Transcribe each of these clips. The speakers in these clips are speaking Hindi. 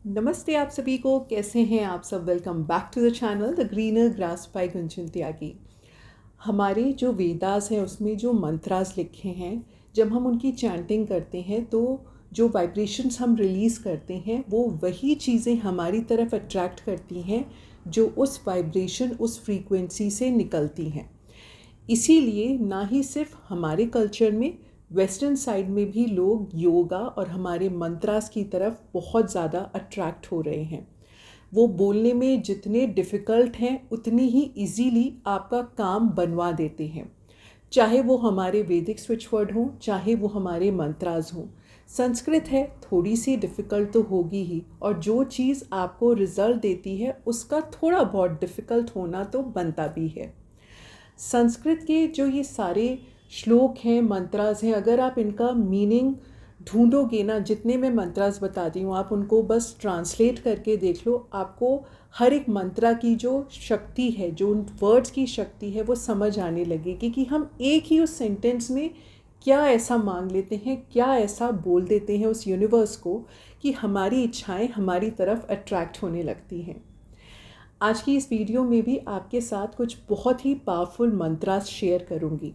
नमस्ते आप सभी को, कैसे हैं आप सब। Welcome back to the channel the greener grass by Gunjan Tyagi. हमारे जो वेदास हैं उसमें जो मंत्रास लिखे हैं, जब हम उनकी चैंटिंग करते हैं तो जो वाइब्रेशंस हम रिलीज़ करते हैं वो वही चीज़ें हमारी तरफ अट्रैक्ट करती हैं जो उस वाइब्रेशन उस फ्रीक्वेंसी से निकलती हैं। इसीलिए ना ही सिर्फ हमारे कल्चर में, वेस्टर्न साइड में भी लोग योगा और हमारे मंत्रास की तरफ बहुत ज़्यादा अट्रैक्ट हो रहे हैं। वो बोलने में जितने डिफ़िकल्ट हैं उतनी ही इजीली आपका काम बनवा देते हैं। चाहे वो हमारे वैदिक स्विच वर्ड हों, चाहे वो हमारे मंत्रास हों। संस्कृत है, थोड़ी सी डिफ़िकल्ट तो होगी ही, और जो चीज़ आपको रिज़ल्ट देती है उसका थोड़ा बहुत डिफ़िकल्ट होना तो बनता भी है। संस्कृत के जो ये सारे श्लोक हैं, मंत्रास हैं, अगर आप इनका मीनिंग ढूंढोगे ना, जितने मैं मंत्रास बताती हूँ आप उनको बस ट्रांसलेट करके देख लो, आपको हर एक मंत्रा की जो शक्ति है, जो उन वर्ड्स की शक्ति है, वो समझ आने लगेगी कि हम एक ही उस सेंटेंस में क्या ऐसा मांग लेते हैं, क्या ऐसा बोल देते हैं उस यूनिवर्स को कि हमारी इच्छाएं हमारी तरफ अट्रैक्ट होने लगती हैं। आज की इस वीडियो में भी आपके साथ कुछ बहुत ही पावरफुल मंत्रास शेयर करूंगी।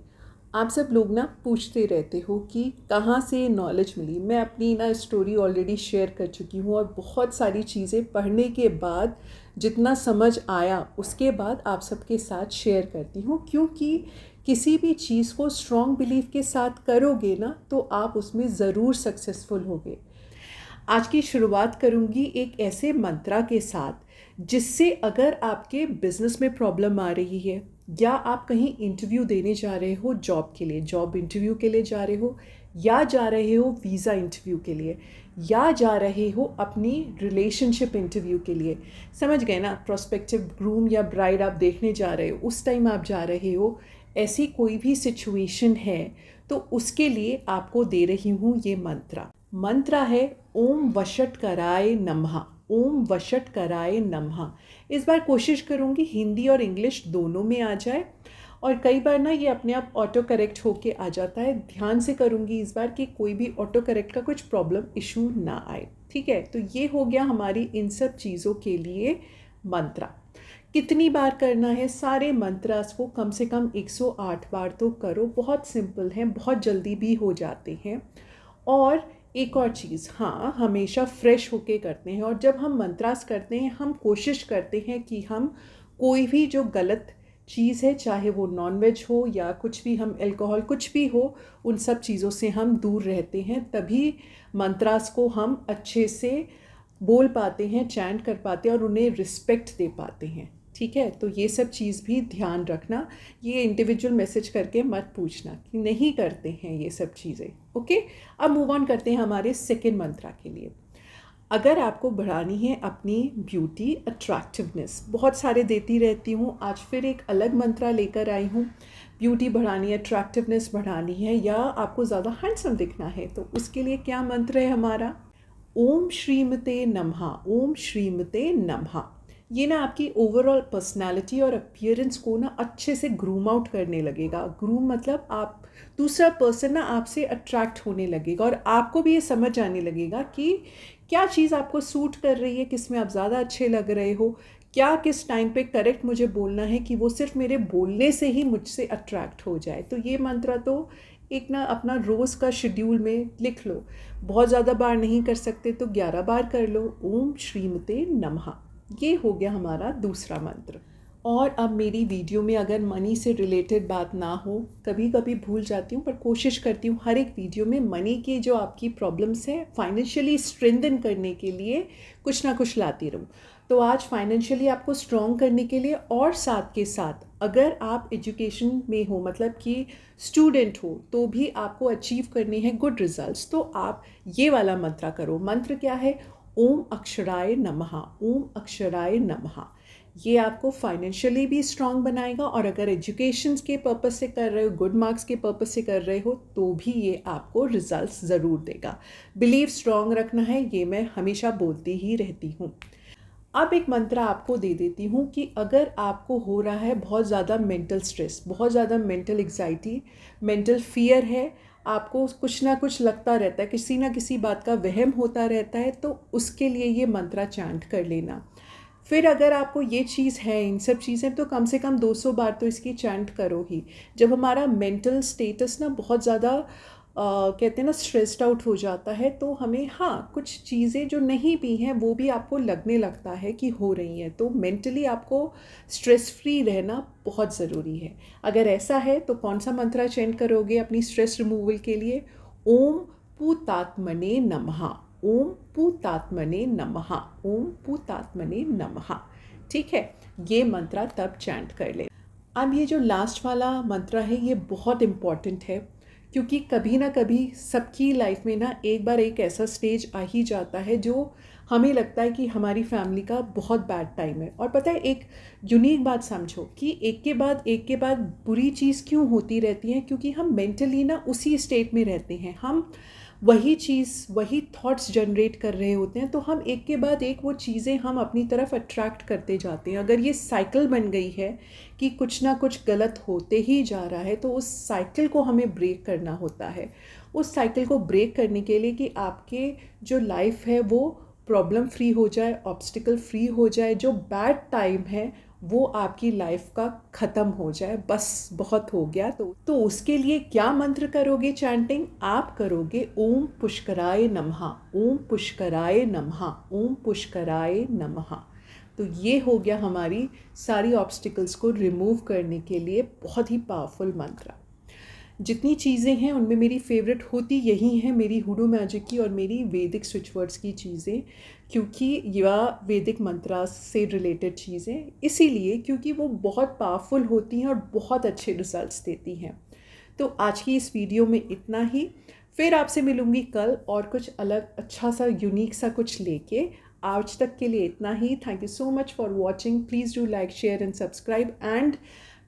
आप सब लोग ना पूछते रहते हो कि कहाँ से नॉलेज मिली। मैं अपनी ना स्टोरी ऑलरेडी शेयर कर चुकी हूँ, और बहुत सारी चीज़ें पढ़ने के बाद जितना समझ आया उसके बाद आप सबके साथ शेयर करती हूँ, क्योंकि किसी भी चीज़ को स्ट्रॉन्ग बिलीफ के साथ करोगे ना तो आप उसमें ज़रूर सक्सेसफुल होगे। आज की शुरुआत करूंगी एक ऐसे मंत्रा के साथ जिससे अगर आपके बिजनेस में प्रॉब्लम आ रही है, या आप कहीं इंटरव्यू देने जा रहे हो जॉब के लिए, जॉब इंटरव्यू के लिए जा रहे हो, या जा रहे हो वीज़ा इंटरव्यू के लिए, या जा रहे हो अपनी रिलेशनशिप इंटरव्यू के लिए, समझ गए ना, प्रोस्पेक्टिव ग्रूम या ब्राइड आप देखने जा रहे हो, उस टाइम आप जा रहे हो, ऐसी कोई भी सिचुएशन है तो उसके लिए आपको दे रही हूँ ये मंत्रा। मंत्र है ओम वषटकराय नमः। ओम वषटकराय नमः। इस बार कोशिश करूँगी हिंदी और इंग्लिश दोनों में आ जाए, और कई बार ना ये अपने आप ऑटो करेक्ट होके आ जाता है। ध्यान से करूँगी इस बार कि कोई भी ऑटो करेक्ट का कुछ प्रॉब्लम इशू ना आए, ठीक है। तो ये हो गया हमारी इन सब चीज़ों के लिए मंत्रा। कितनी बार करना है? सारे मंत्रास को कम से कम 108 बार तो करो। बहुत सिंपल हैं, बहुत जल्दी भी हो जाते हैं। और एक और चीज़, हाँ, हमेशा फ्रेश होके करते हैं। और जब हम मंत्रास करते हैं हम कोशिश करते हैं कि हम कोई भी जो गलत चीज़ है, चाहे वो नॉनवेज हो या कुछ भी, हम अल्कोहल कुछ भी हो, उन सब चीज़ों से हम दूर रहते हैं। तभी मंत्रास को हम अच्छे से बोल पाते हैं, चैंट कर पाते हैं और उन्हें रिस्पेक्ट दे पाते हैं, ठीक है। तो ये सब चीज़ भी ध्यान रखना। ये इंडिविजुअल मैसेज करके मत पूछना कि नहीं करते हैं ये सब चीज़ें, ओके। अब मूव ऑन करते हैं हमारे सेकेंड मंत्रा के लिए। अगर आपको बढ़ानी है अपनी ब्यूटी अट्रैक्टिवनेस, बहुत सारे देती रहती हूँ, आज फिर एक अलग मंत्रा लेकर आई हूँ। ब्यूटी बढ़ानी है, अट्रैक्टिवनेस बढ़ानी है, या आपको ज़्यादा हैंडसम दिखना है, तो उसके लिए क्या मंत्र है हमारा? ओम श्रीमते नमः। ओम श्रीमते नमः। ये ना आपकी ओवरऑल पर्सनालिटी और अपीयरेंस को ना अच्छे से ग्रूम आउट करने लगेगा। ग्रूम मतलब आप, दूसरा पर्सन ना आपसे अट्रैक्ट होने लगेगा, और आपको भी ये समझ आने लगेगा कि क्या चीज़ आपको सूट कर रही है, किस में आप ज़्यादा अच्छे लग रहे हो, क्या किस टाइम पे करेक्ट मुझे बोलना है कि वो सिर्फ मेरे बोलने से ही मुझसे अट्रैक्ट हो जाए। तो ये मंत्र तो एक ना अपना रोज़ का शेड्यूल में लिख लो। बहुत ज़्यादा बार नहीं कर सकते तो 11 बार कर लो। ओम श्रीमते नमः। ये हो गया हमारा दूसरा मंत्र। और अब मेरी वीडियो में अगर मनी से रिलेटेड बात ना हो, कभी कभी भूल जाती हूँ, पर कोशिश करती हूँ हर एक वीडियो में मनी की जो आपकी प्रॉब्लम्स है, फाइनेंशियली स्ट्रेंथन करने के लिए कुछ ना कुछ लाती रहूँ। तो आज फाइनेंशियली आपको स्ट्रॉन्ग करने के लिए, और साथ के साथ अगर आप एजुकेशन में हो, मतलब कि स्टूडेंट हो, तो भी आपको अचीव करने हैं गुड रिजल्ट्स, तो आप ये वाला मंत्र करो। मंत्र क्या है? ओम अक्षराय नमः। ओम अक्षराय नमः। ये आपको फाइनेंशियली भी स्ट्रांग बनाएगा, और अगर एजुकेशन के पर्पस से कर रहे हो, गुड मार्क्स के पर्पस से कर रहे हो, तो भी ये आपको रिजल्ट्स ज़रूर देगा। बिलीव स्ट्रांग रखना है, ये मैं हमेशा बोलती ही रहती हूँ। अब एक मंत्र आपको दे देती हूँ कि अगर आपको हो रहा है बहुत ज़्यादा मेंटल स्ट्रेस, बहुत ज़्यादा मेंटल एग्जाइटी, मेंटल फियर है, आपको कुछ ना कुछ लगता रहता है, किसी ना किसी बात का वहम होता रहता है, तो उसके लिए ये मंत्रा चैंट कर लेना। फिर अगर आपको ये चीज़ है, इन सब चीज़ें, तो कम से कम 200 बार तो इसकी चैंट करो ही। जब हमारा मेंटल स्टेटस ना बहुत ज़्यादा कहते हैं ना स्ट्रेस्ड आउट हो जाता है, तो हमें हाँ कुछ चीज़ें जो नहीं भी हैं वो भी आपको लगने लगता है कि हो रही हैं, तो मेंटली आपको स्ट्रेस फ्री रहना बहुत ज़रूरी है। अगर ऐसा है तो कौन सा मंत्रा चैंट करोगे अपनी स्ट्रेस रिमूवल के लिए? ओम पूतात्मने नमः। ओम पूतात्मने नमः। ओम पूतात्मने नमः। ठीक है, ये मंत्रा तब चैंट कर ले। अब ये जो लास्ट वाला मंत्रा है ये बहुत इम्पॉर्टेंट है, क्योंकि कभी ना कभी सबकी लाइफ में ना एक बार एक ऐसा स्टेज आ ही जाता है जो हमें लगता है कि हमारी फैमिली का बहुत बैड टाइम है। और पता है, एक यूनिक बात समझो कि एक के बाद बुरी चीज़ क्यों होती रहती है, क्योंकि हम मेंटली ना उसी स्टेट में रहते हैं, हम वही चीज़ वही थॉट्स जनरेट कर रहे होते हैं, तो हम एक के बाद एक वो चीज़ें हम अपनी तरफ अट्रैक्ट करते जाते हैं। अगर ये साइकिल बन गई है कि कुछ ना कुछ गलत होते ही जा रहा है, तो उस साइकिल को हमें ब्रेक करना होता है। उस साइकिल को ब्रेक करने के लिए कि आपके जो लाइफ है वो प्रॉब्लम फ्री हो जाए, ऑब्स्टिकल फ्री हो जाए, जो बैड टाइम है वो आपकी लाइफ का ख़त्म हो जाए, बस बहुत हो गया। तो उसके लिए क्या मंत्र करोगे चैंटिंग? आप करोगे ओम पुष्कराय नमः। ओम पुष्कराय नमः। ओम पुष्कराय नमः। तो ये हो गया हमारी सारी ऑब्स्टिकल्स को रिमूव करने के लिए बहुत ही पावरफुल मंत्र। जितनी चीज़ें हैं उनमें मेरी फेवरेट होती यही हैं, मेरी हुडू मैजिक की और मेरी वैदिक स्विच वर्ड्स की चीज़ें, क्योंकि यह वैदिक मंत्रा से रिलेटेड चीज़ें, इसीलिए क्योंकि वो बहुत पावरफुल होती हैं और बहुत अच्छे रिजल्ट्स देती हैं। तो आज की इस वीडियो में इतना ही। फिर आपसे मिलूँगी कल और कुछ अलग अच्छा सा यूनिक सा कुछ लेके। आज तक के लिए इतना ही। Thank you so much for watching. Please do like, share and subscribe, and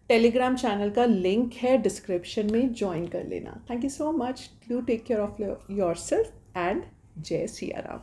telegram channel का लिंक है डिस्क्रिप्शन में, ज्वाइन कर लेना। Thank you so much. Do take care of yourself and जय सिया राम।